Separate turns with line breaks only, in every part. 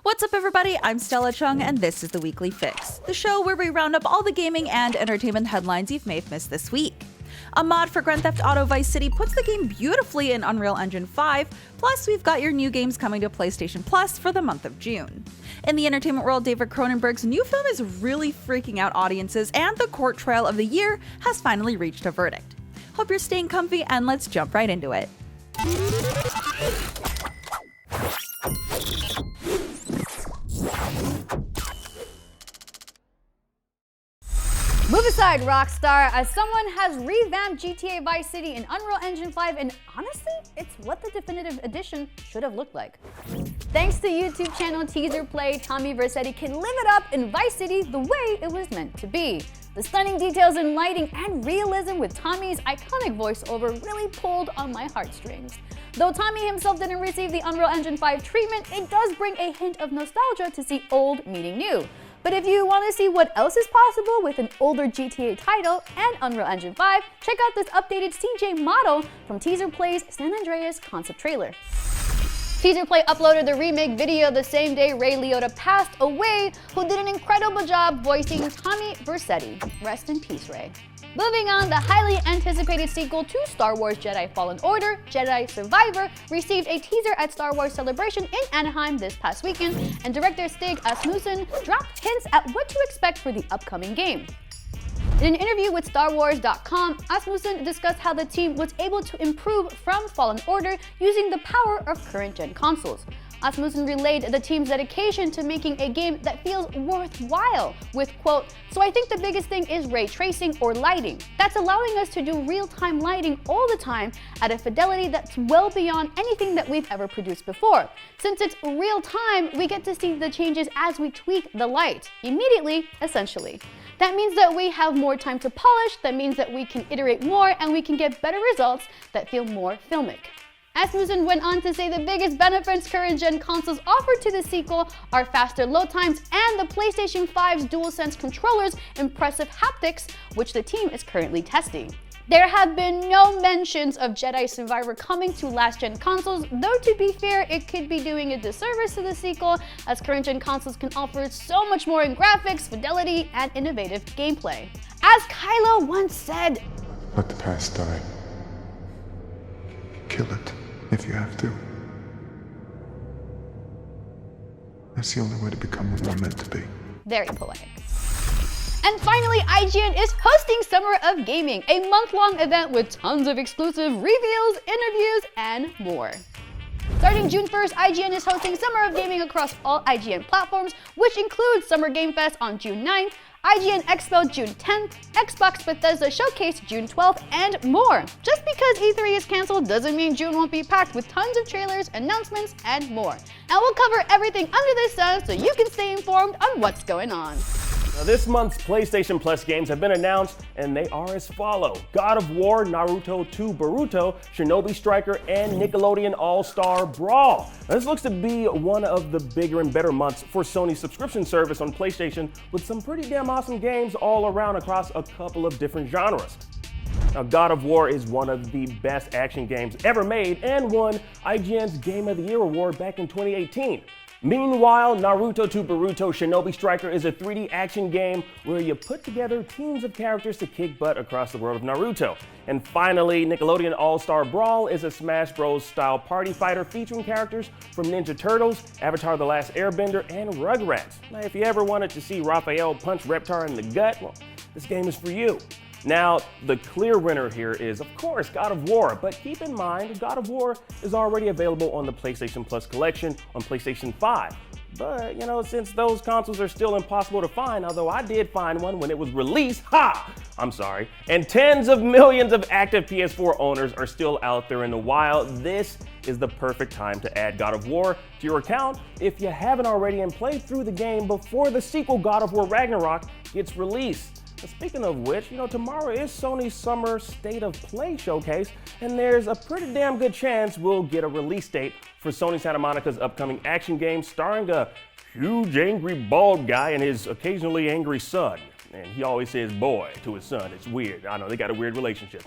What's up, everybody? I'm Stella Chung, and this is the Weekly Fix, the show where we round up all the gaming and entertainment headlines you may have missed this week. A mod for Grand Theft Auto Vice City puts the game beautifully in Unreal Engine 5, plus we've got your new games coming to PlayStation Plus for the month of June. In the entertainment world, David Cronenberg's new film is really freaking out audiences, and the court trial of the year has finally reached a verdict. Hope you're staying comfy, and let's jump right into it.
Move aside, Rockstar, as someone has revamped GTA Vice City in Unreal Engine 5, and honestly, it's what the definitive edition should have looked like. Thanks to YouTube channel Teaser Play, Tommy Vercetti can live it up in Vice City the way it was meant to be. The stunning details in lighting and realism with Tommy's iconic voiceover really pulled on my heartstrings. Though Tommy himself didn't receive the Unreal Engine 5 treatment, it does bring a hint of nostalgia to see old meeting new. But if you want to see what else is possible with an older GTA title and Unreal Engine 5, check out this updated CJ model from Teaser Play's San Andreas concept trailer. Teaser Play uploaded the remake video the same day Ray Liotta passed away, who did an incredible job voicing Tommy Vercetti. Rest in peace, Ray. Moving on, the highly anticipated sequel to Star Wars Jedi Fallen Order, Jedi Survivor, received a teaser at Star Wars Celebration in Anaheim this past weekend, and director Stig Asmussen dropped hints at what to expect for the upcoming game. In an interview with StarWars.com, Asmussen discussed how the team was able to improve from Fallen Order using the power of current-gen consoles. Asmussen relayed the team's dedication to making a game that feels worthwhile with, quote, "So I think the biggest thing is ray tracing or lighting. That's allowing us to do real-time lighting all the time at a fidelity that's well beyond anything that we've ever produced before. Since it's real-time, we get to see the changes as we tweak the light, immediately, essentially. That means that we have more time to polish, that means that we can iterate more, and we can get better results that feel more filmic." Asmussen went on to say the biggest benefits current-gen consoles offer to the sequel are faster load times and the PlayStation 5's DualSense controller's impressive haptics, which the team is currently testing. There have been no mentions of Jedi Survivor coming to last-gen consoles, though to be fair, it could be doing a disservice to the sequel, as current-gen consoles can offer so much more in graphics, fidelity, and innovative gameplay. As Kylo once said,
"Let the past die. Kill it if you have to. That's the only way to become what we're meant to be."
Very poetic. And finally, IGN is hosting Summer of Gaming, a month-long event with tons of exclusive reveals, interviews, and more. Starting June 1st, IGN is hosting Summer of Gaming across all IGN platforms, which includes Summer Game Fest on June 9th, IGN Expo June 10th, Xbox Bethesda Showcase June 12th, and more. Just because E3 is canceled doesn't mean June won't be packed with tons of trailers, announcements, and more. And we'll cover everything under the sun so you can stay informed on what's going on.
Now, this month's PlayStation Plus games have been announced, and they are as follow: God of War, Naruto 2 Boruto, Shinobi Striker, and Nickelodeon All-Star Brawl. Now, this looks to be one of the bigger and better months for Sony's subscription service on PlayStation, with some pretty damn awesome games all around across a couple of different genres. Now, God of War is one of the best action games ever made and won IGN's Game of the Year award back in 2018. Meanwhile, Naruto 2 Boruto Shinobi Striker is a 3D action game where you put together teams of characters to kick butt across the world of Naruto. And finally, Nickelodeon All-Star Brawl is a Smash Bros. Style party fighter featuring characters from Ninja Turtles, Avatar: The Last Airbender, and Rugrats. Now, if you ever wanted to see Raphael punch Reptar in the gut, well, this game is for you. Now, the clear winner here is, of course, God of War, but keep in mind, God of War is already available on the PlayStation Plus collection on PlayStation 5. But, since those consoles are still impossible to find, although I did find one when it was released, and tens of millions of active PS4 owners are still out there in the wild, this is the perfect time to add God of War to your account if you haven't already and played through the game before the sequel God of War Ragnarok gets released. Speaking of which, tomorrow is Sony's Summer State of Play showcase, and there's a pretty damn good chance we'll get a release date for Sony Santa Monica's upcoming action game starring a huge angry bald guy and his occasionally angry son. And he always says boy to his son. It's weird. I know, they got a weird relationship.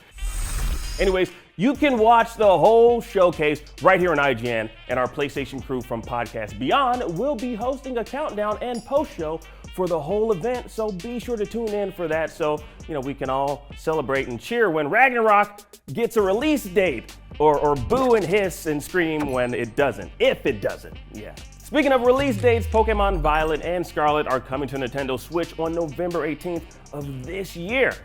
Anyways, You can watch the whole showcase right here on IGN, and our PlayStation crew from Podcast Beyond will be hosting a countdown and post-show for the whole event, so be sure to tune in for that so, we can all celebrate and cheer when Ragnarok gets a release date, or boo and hiss and scream when it doesn't, if it doesn't, yeah. Speaking of release dates, Pokemon Violet and Scarlet are coming to Nintendo Switch on November 18th of this year.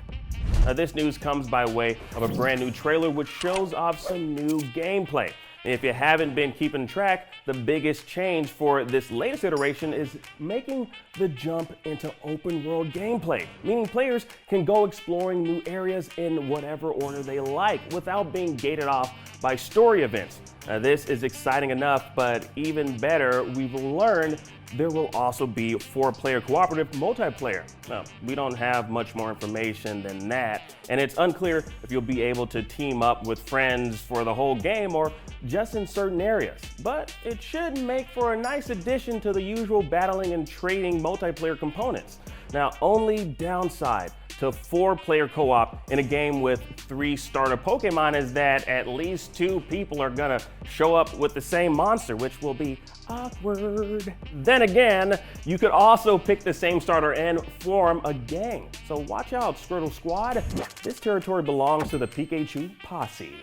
Now, this news comes by way of a brand new trailer which shows off some new gameplay. And if you haven't been keeping track, the biggest change for this latest iteration is making the jump into open world gameplay, meaning players can go exploring new areas in whatever order they like without being gated off by story events. Now, this is exciting enough, but even better, we've learned there will also be 4-player cooperative multiplayer. Now, we don't have much more information than that, and it's unclear if you'll be able to team up with friends for the whole game or just in certain areas. But it should make for a nice addition to the usual battling and trading multiplayer components. Now, only downside to 4-player co-op in a game with 3 starter Pokemon is that at least 2 people are gonna show up with the same monster, which will be awkward. Then again, you could also pick the same starter and form a gang. So watch out, Squirtle Squad. This territory belongs to the Pikachu Posse.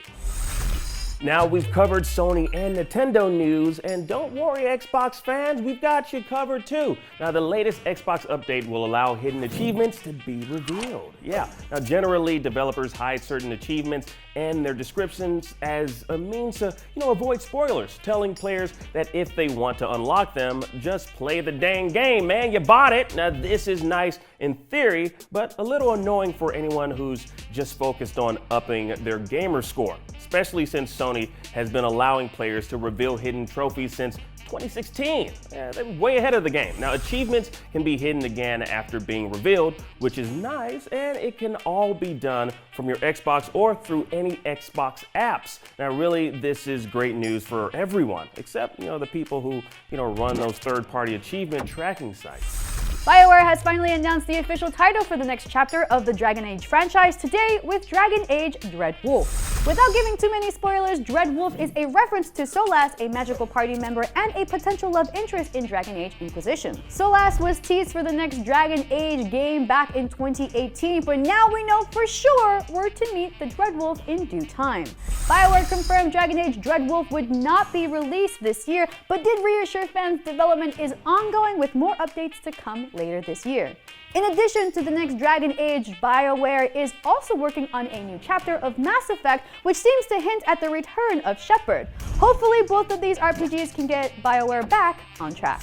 Now we've covered Sony and Nintendo news, and don't worry Xbox fans, we've got you covered too. Now the latest Xbox update will allow hidden achievements to be revealed. Yeah, now generally developers hide certain achievements and their descriptions as a means to, avoid spoilers, telling players that if they want to unlock them, just play the dang game, man, you bought it. Now this is nice in theory, but a little annoying for anyone who's just focused on upping their gamer score, especially since Sony has been allowing players to reveal hidden trophies since 2016. They're way ahead of the game. Now, achievements can be hidden again after being revealed, which is nice, and it can all be done from your Xbox or through any Xbox apps. Now, really, this is great news for everyone, except, the people who, run those third-party achievement tracking sites.
BioWare has finally announced the official title for the next chapter of the Dragon Age franchise today with Dragon Age Dreadwolf. Without giving too many spoilers, Dreadwolf is a reference to Solas, a magical party member and a potential love interest in Dragon Age Inquisition. Solas was teased for the next Dragon Age game back in 2018, but now we know for sure we're to meet the Dreadwolf in due time. BioWare confirmed Dragon Age Dreadwolf would not be released this year, but did reassure fans development is ongoing with more updates to come later this year. In addition to the next Dragon Age, BioWare is also working on a new chapter of Mass Effect, which seems to hint at the return of Shepard. Hopefully both of these RPGs can get BioWare back on track.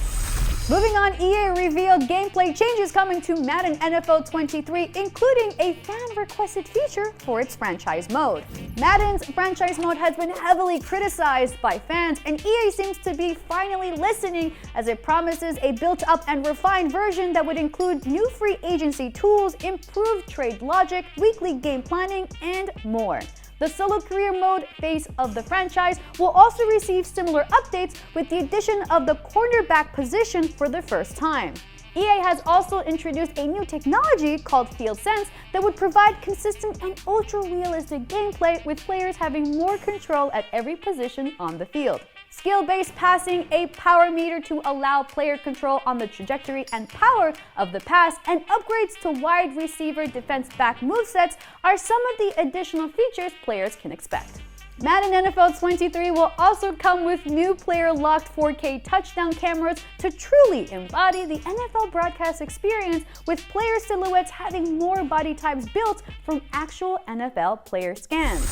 Moving on, EA revealed gameplay changes coming to Madden NFL 23, including a fan-requested feature for its franchise mode. Madden's franchise mode has been heavily criticized by fans, and EA seems to be finally listening as it promises a built-up and refined version that would include new free agency tools, improved trade logic, weekly game planning, and more. The solo career mode phase of the franchise will also receive similar updates with the addition of the cornerback position for the first time. EA has also introduced a new technology called Field Sense that would provide consistent and ultra-realistic gameplay with players having more control at every position on the field. Skill-based passing, a power meter to allow player control on the trajectory and power of the pass, and upgrades to wide receiver defense back movesets are some of the additional features players can expect. Madden NFL 23 will also come with new player-locked 4K touchdown cameras to truly embody the NFL broadcast experience, with player silhouettes having more body types built from actual NFL player scans.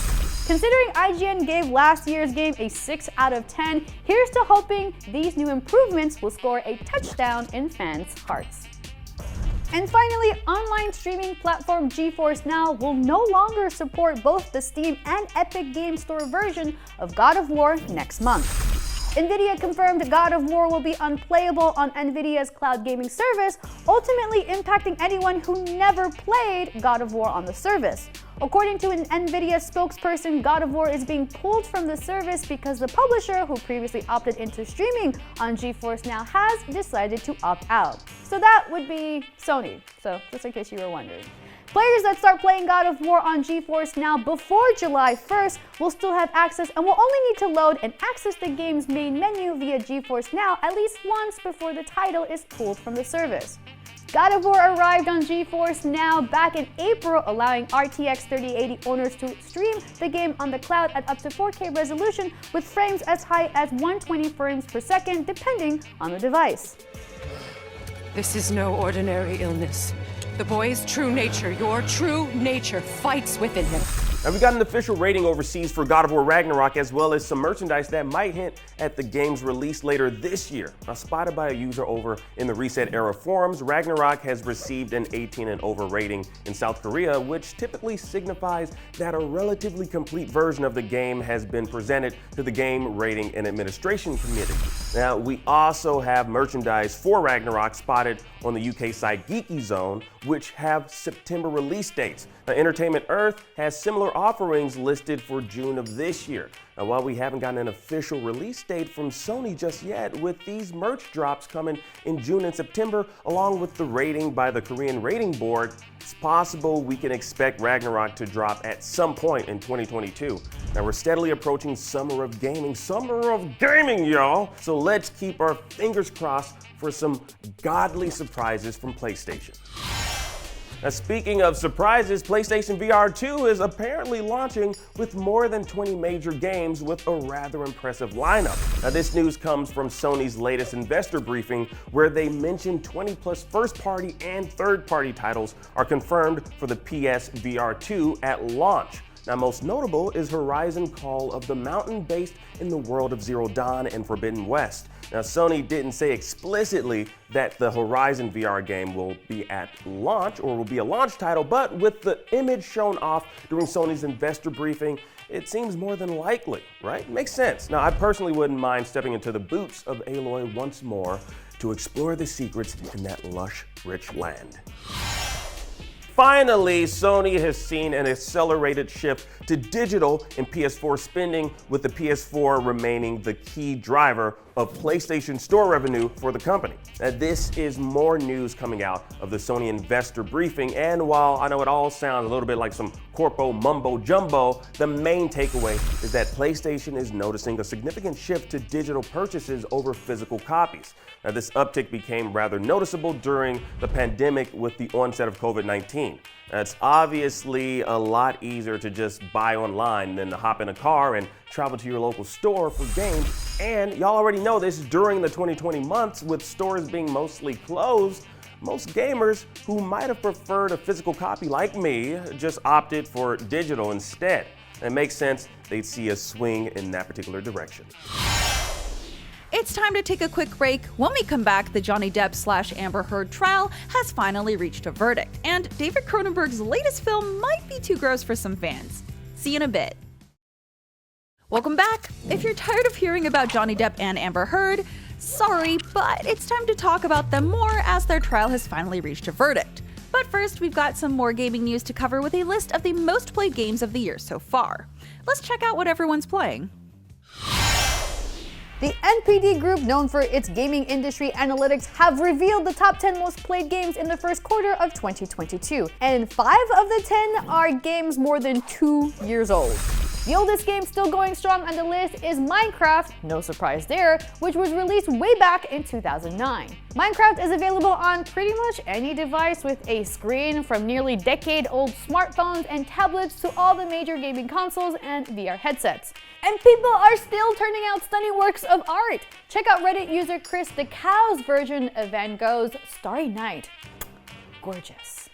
Considering IGN gave last year's game a 6 out of 10, here's to hoping these new improvements will score a touchdown in fans' hearts. And finally, online streaming platform GeForce Now will no longer support both the Steam and Epic Game Store version of God of War next month. NVIDIA confirmed God of War will be unplayable on NVIDIA's cloud gaming service, ultimately impacting anyone who never played God of War on the service. According to an NVIDIA spokesperson, God of War is being pulled from the service because the publisher, who previously opted into streaming on GeForce Now, has decided to opt out. So that would be Sony, so just in case you were wondering. Players that start playing God of War on GeForce Now before July 1st will still have access and will only need to load and access the game's main menu via GeForce Now at least once before the title is pulled from the service. God of War arrived on GeForce Now back in April, allowing RTX 3080 owners to stream the game on the cloud at up to 4K resolution with frames as high as 120 frames per second, depending on the device.
This is no ordinary illness. The boy's true nature, your true nature, fights within him.
Now, we got an official rating overseas for God of War Ragnarok, as well as some merchandise that might hint at the game's release later this year. Now, spotted by a user over in the Reset Era forums, Ragnarok has received an 18 and over rating in South Korea, which typically signifies that a relatively complete version of the game has been presented to the Game Rating and Administration Committee. Now, we also have merchandise for Ragnarok spotted on the UK site Geeky Zone, which have September release dates. Now, Entertainment Earth has similar offerings listed for June of this year. Now, while we haven't gotten an official release date from Sony just yet, with these merch drops coming in June and September, along with the rating by the Korean Rating Board, it's possible we can expect Ragnarok to drop at some point in 2022. Now, we're steadily approaching Summer of Gaming, y'all! So let's keep our fingers crossed for some godly surprises from PlayStation. Now, speaking of surprises, PlayStation VR 2 is apparently launching with more than 20 major games with a rather impressive lineup. Now, this news comes from Sony's latest investor briefing, where they mentioned 20 plus first-party and third-party titles are confirmed for the PS VR 2 at launch. Now, most notable is Horizon Call of the Mountain, based in the world of Zero Dawn and Forbidden West. Now, Sony didn't say explicitly that the Horizon VR game will be at launch or will be a launch title, but with the image shown off during Sony's investor briefing, it seems more than likely, right? Makes sense. Now, I personally wouldn't mind stepping into the boots of Aloy once more to explore the secrets in that lush, rich land. Finally, Sony has seen an accelerated shift to digital in PS4 spending, with the PS4 remaining the key driver of PlayStation Store revenue for the company. Now, this is more news coming out of the Sony investor briefing, and while I know it all sounds a little bit like some corpo mumbo jumbo, the main takeaway is that PlayStation is noticing a significant shift to digital purchases over physical copies. Now, this uptick became rather noticeable during the pandemic with the onset of COVID-19. It's obviously a lot easier to just buy online than to hop in a car and travel to your local store for games. And y'all already know this, during the 2020 months, with stores being mostly closed, most gamers who might have preferred a physical copy like me just opted for digital instead. It makes sense they'd see a swing in that particular direction.
It's time to take a quick break. When we come back, the Johnny Depp/Amber Heard trial has finally reached a verdict, and David Cronenberg's latest film might be too gross for some fans. See you in a bit. Welcome back. If you're tired of hearing about Johnny Depp and Amber Heard, sorry, but it's time to talk about them more as their trial has finally reached a verdict. But first, we've got some more gaming news to cover with a list of the most played games of the year so far. Let's check out what everyone's playing.
The NPD Group, known for its gaming industry analytics, have revealed the top 10 most played games in the first quarter of 2022. And 5 of the 10 are games more than 2 years old. The oldest game still going strong on the list is Minecraft, no surprise there, which was released way back in 2009. Minecraft is available on pretty much any device with a screen, from nearly decade-old smartphones and tablets to all the major gaming consoles and VR headsets. And people are still turning out stunning works of art. Check out Reddit user Chris the Cow's version of Van Gogh's Starry Night. Gorgeous.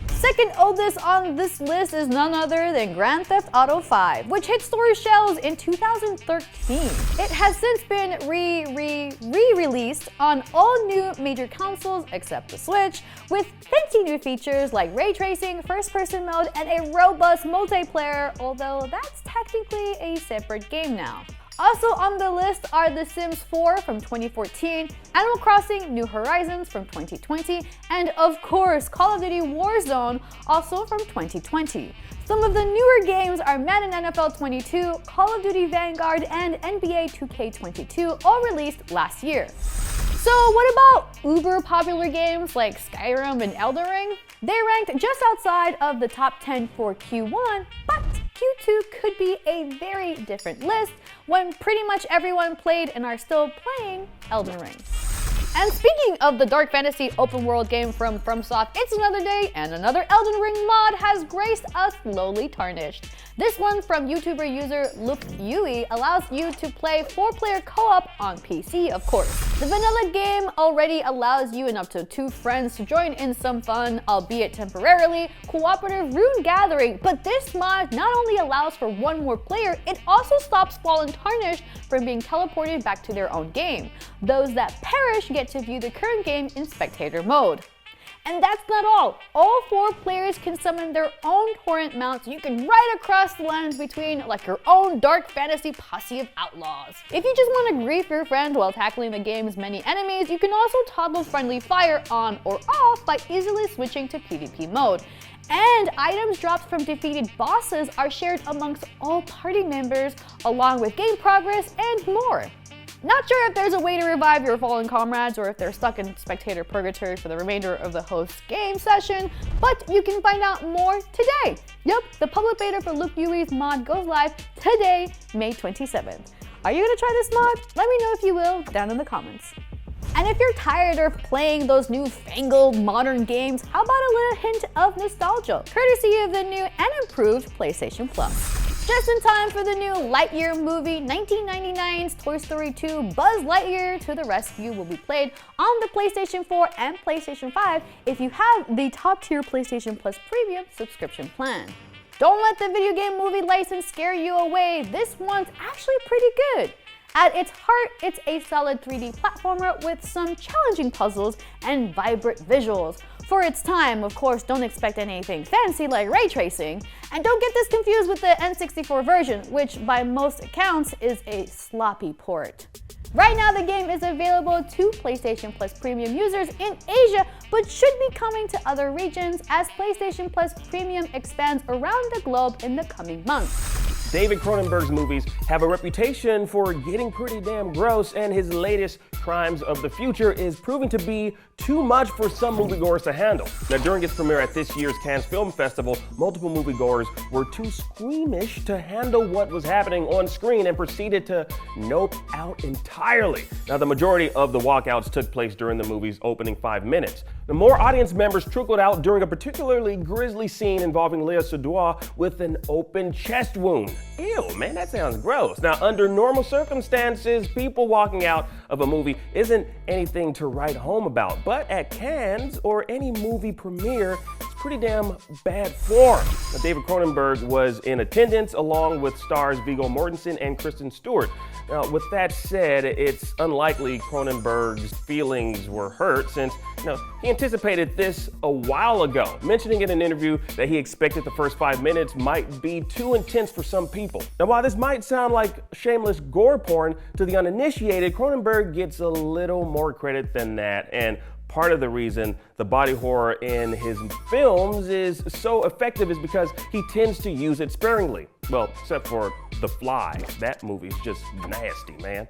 Second oldest on this list is none other than Grand Theft Auto 5, which hit store shelves in 2013. It has since been re-released on all new major consoles except the Switch, with fancy new features like ray tracing, first-person mode, and a robust multiplayer, although that's technically a separate game now. Also on the list are The Sims 4 from 2014, Animal Crossing New Horizons from 2020, and of course Call of Duty Warzone, also from 2020. Some of the newer games are Madden NFL 22, Call of Duty Vanguard, and NBA 2K22, all released last year. So what about uber popular games like Skyrim and Elden Ring? They ranked just outside of the top 10 for Q1, but Q2 could be a very different list when pretty much everyone played and are still playing Elden Ring. And speaking of the dark fantasy open world game from FromSoft, it's another day and another Elden Ring mod has graced us slowly tarnished. This one from YouTuber user Luke Yui allows you to play 4-player co-op on PC, of course. The vanilla game already allows you and up to 2 friends to join in some fun, albeit temporarily, cooperative rune gathering, but this mod not only allows for 1 more player, it also stops Fallen Tarnished from being teleported back to their own game. Those that perish get to view the current game in spectator mode. And that's not all. All 4 players can summon their own torrent mounts you can ride across the lines between like your own dark fantasy posse of outlaws. If you just want to grief your friend while tackling the game's many enemies, you can also toggle friendly fire on or off by easily switching to PvP mode. And items dropped from defeated bosses are shared amongst all party members, along with game progress and more. Not sure if there's a way to revive your fallen comrades or if they're stuck in spectator purgatory for the remainder of the host's game session, but you can find out more today. Yep, the public beta for Luke Yui's mod goes live today, May 27th. Are you gonna try this mod? Let me know if you will down in the comments. And if you're tired of playing those newfangled modern games, how about a little hint of nostalgia, courtesy of the new and improved PlayStation Plus. Just in time for the new Lightyear movie, 1999's Toy Story 2 Buzz Lightyear to the Rescue will be played on the PlayStation 4 and PlayStation 5 if you have the top-tier PlayStation Plus Premium subscription plan. Don't let the video game movie license scare you away, this one's actually pretty good. At its heart, it's a solid 3D platformer with some challenging puzzles and vibrant visuals. For its time, of course, don't expect anything fancy like ray tracing. And don't get this confused with the N64 version, which by most accounts is a sloppy port. Right now, the game is available to PlayStation Plus Premium users in Asia, but should be coming to other regions as PlayStation Plus Premium expands around the globe in the coming months.
David Cronenberg's movies have a reputation for getting pretty damn gross, and his latest, Crimes of the Future, is proving to be too much for some moviegoers to handle. Now, during its premiere at this year's Cannes Film Festival, multiple moviegoers were too squeamish to handle what was happening on screen and proceeded to nope out entirely. Now, the majority of the walkouts took place during the movie's opening 5 minutes. The more audience members trickled out during a particularly grisly scene involving Léa Seydoux with an open chest wound. Ew, man, that sounds gross. Now, under normal circumstances, people walking out of a movie isn't anything to write home about, but at Cannes or any movie premiere, it's pretty damn bad form. Now, David Cronenberg was in attendance along with stars Viggo Mortensen and Kristen Stewart. Now, with that said, it's unlikely Cronenberg's feelings were hurt since, he anticipated this a while ago, mentioning in an interview that he expected the first 5 minutes might be too intense for some people. Now, while this might sound like shameless gore porn to the uninitiated, Cronenberg gets a little more credit than that, and part of the reason the body horror in his films is so effective is because he tends to use it sparingly. Well, except for The Fly. That movie's just nasty, man.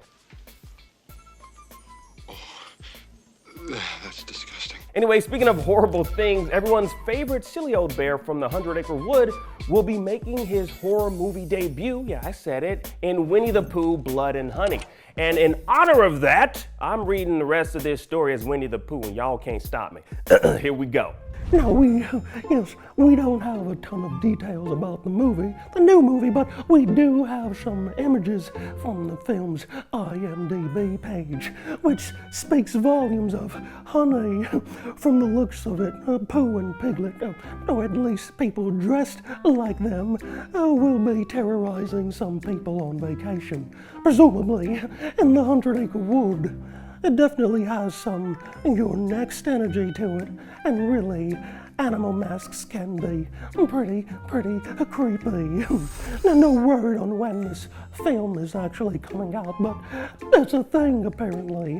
That's disgusting.
Anyway, speaking of horrible things, everyone's favorite silly old bear from the 100-Acre Wood will be making his horror movie debut, yeah, I said it, in Winnie the Pooh, Blood and Honey. And in honor of that, I'm reading the rest of this story as Winnie the Pooh, and y'all can't stop me. Here we go.
Now, we don't have a ton of details about the new movie, but we do have some images from the film's IMDb page, which speaks volumes of honey. From the looks of it, Pooh and Piglet, or at least people dressed like them, will be terrorizing some people on vacation, presumably in the 100-Acre Wood. It definitely has some Your Next energy to it, and really, animal masks can be pretty creepy. Now, no word on when this film is actually coming out, but it's a thing apparently.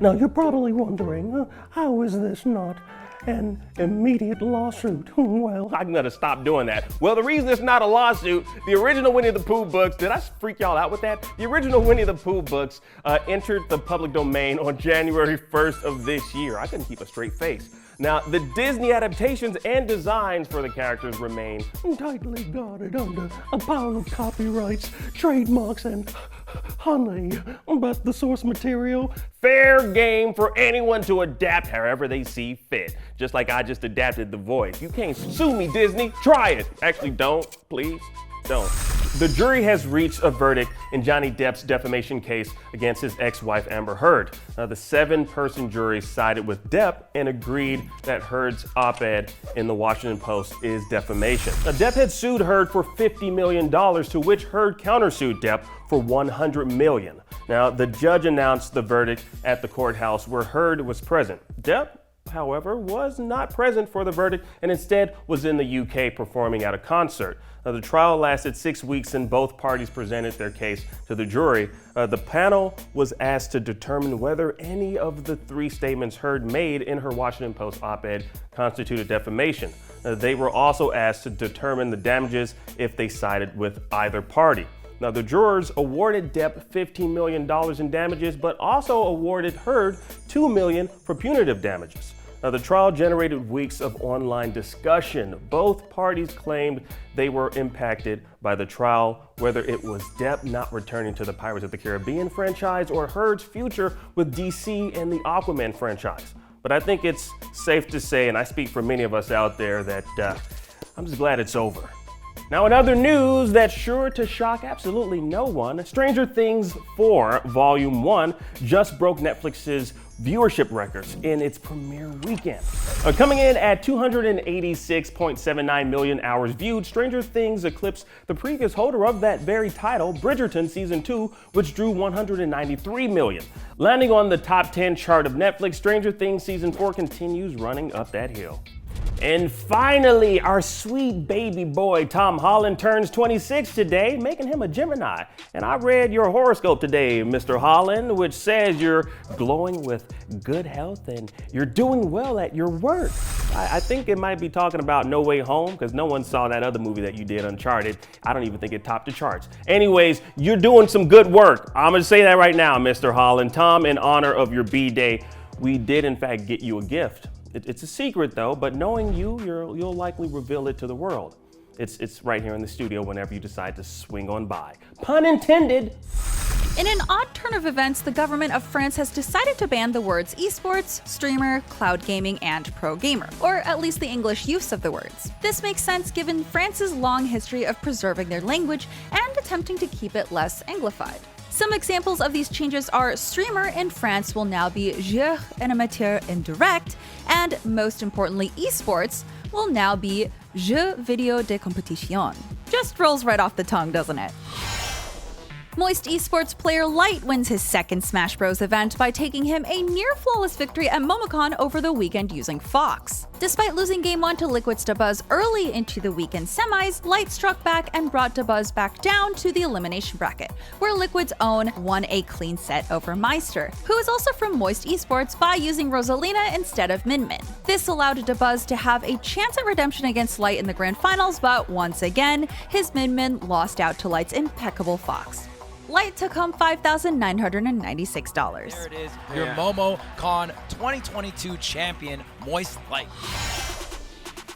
Now, you're probably wondering, how is this not an immediate lawsuit. Well,
I'm gonna stop doing that. Well, the reason it's not a lawsuit, the original Winnie the Pooh books, did I freak y'all out with that? The original Winnie the Pooh books entered the public domain on January 1st of this year. I couldn't keep a straight face. Now, the Disney adaptations and designs for the characters remain
tightly guarded under a pile of copyrights, trademarks, and honey. But the source material,
fair game for anyone to adapt however they see fit. Just like I just adapted the voice. You can't sue me, Disney. Try it. Actually, don't. Please, don't. The jury has reached a verdict in Johnny Depp's defamation case against his ex-wife Amber Heard. The 7-person jury sided with Depp and agreed that Heard's op-ed in the Washington Post is defamation. Depp had sued Heard for $50 million, to which Heard countersued Depp for $100 million. Now, the judge announced the verdict at the courthouse where Heard was present. Depp, however, was not present for the verdict and instead was in the UK performing at a concert. The trial lasted 6 weeks and both parties presented their case to the jury. The panel was asked to determine whether any of the 3 statements Heard made in her Washington Post op-ed constituted defamation. They were also asked to determine the damages if they sided with either party. Now, the jurors awarded Depp $15 million in damages, but also awarded Heard $2 million for punitive damages. Now, the trial generated weeks of online discussion. Both parties claimed they were impacted by the trial, whether it was Depp not returning to the Pirates of the Caribbean franchise or Heard's future with DC and the Aquaman franchise. But I think it's safe to say, and I speak for many of us out there, that I'm just glad it's over. Now, in other news that's sure to shock absolutely no one, Stranger Things 4 Volume 1 just broke Netflix's viewership records in its premiere weekend. Coming in at 286.79 million hours viewed, Stranger Things eclipsed the previous holder of that very title, Bridgerton Season 2, which drew 193 million. Landing on the top 10 chart of Netflix, Stranger Things Season 4 continues running up that hill. And finally, our sweet baby boy Tom Holland turns 26 today, making him a Gemini. And I read your horoscope today, Mr. Holland, which says you're glowing with good health and you're doing well at your work. I think it might be talking about No Way Home, because no one saw that other movie that you did, Uncharted. I don't even think it topped the charts. Anyways, you're doing some good work. I'm gonna say that right now, Mr. Holland. Tom, in honor of your B-Day, we did in fact get you a gift. It's a secret though, but knowing you'll likely reveal it to the world. It's right here in the studio whenever you decide to swing on by. Pun intended.
In an odd turn of events, the government of France has decided to ban the words esports, streamer, cloud gaming, and pro gamer, or at least the English use of the words. This makes sense given France's long history of preserving their language and attempting to keep it less Anglified. Some examples of these changes are streamer in France will now be joueur and amateur in direct, and most importantly, esports will now be jeux vidéo de compétition. Just rolls right off the tongue, doesn't it? Moist Esports player Light wins his second Smash Bros. Event by taking him a near-flawless victory at MomoCon over the weekend using Fox. Despite losing Game 1 to Liquid's Dabuz early into the weekend semis, Light struck back and brought Dabuz back down to the elimination bracket, where Liquid's own won a clean set over Meister, who is also from Moist Esports, by using Rosalina instead of Min Min. This allowed Dabuz to have a chance at redemption against Light in the grand finals, but once again, his Min Min lost out to Light's impeccable Fox. Light took home $5,996.
There it is, your MomoCon 2022 champion, Moist Light.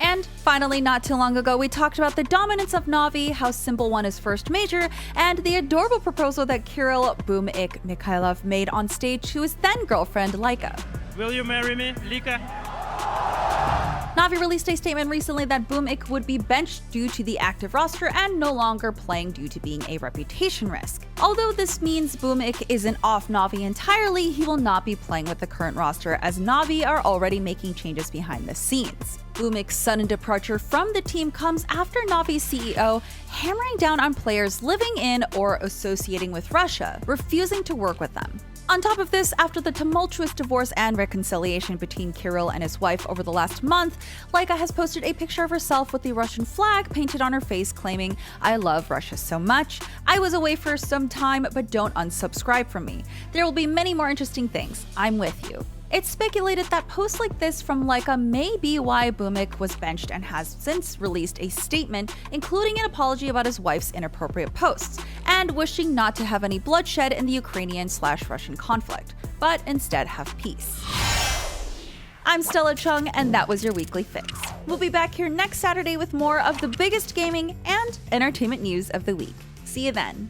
And finally, not too long ago, we talked about the dominance of Na'Vi, how Simple won his first major, and the adorable proposal that Kirill Boom Ik Mikhailov made on stage to his then girlfriend, Laika.
Will you marry me, Lika?
Na'Vi released a statement recently that Boom Ik would be benched due to the active roster and no longer playing due to being a reputation risk. Although this means Boom Ik isn't off Na'Vi entirely, he will not be playing with the current roster, as Na'Vi are already making changes behind the scenes. Boom Ik's sudden departure from the team comes after Na'Vi's CEO hammering down on players living in or associating with Russia, refusing to work with them. On top of this, after the tumultuous divorce and reconciliation between Kirill and his wife over the last month, Laika has posted a picture of herself with the Russian flag painted on her face, claiming, "I love Russia so much. I was away for some time, but don't unsubscribe from me. There will be many more interesting things. I'm with you." It's speculated that posts like this from Leica may be why Bumik was benched and has since released a statement including an apology about his wife's inappropriate posts, and wishing not to have any bloodshed in the Ukrainian/Russian conflict, but instead have peace. I'm Stella Chung, and that was your Weekly Fix. We'll be back here next Saturday with more of the biggest gaming and entertainment news of the week. See you then.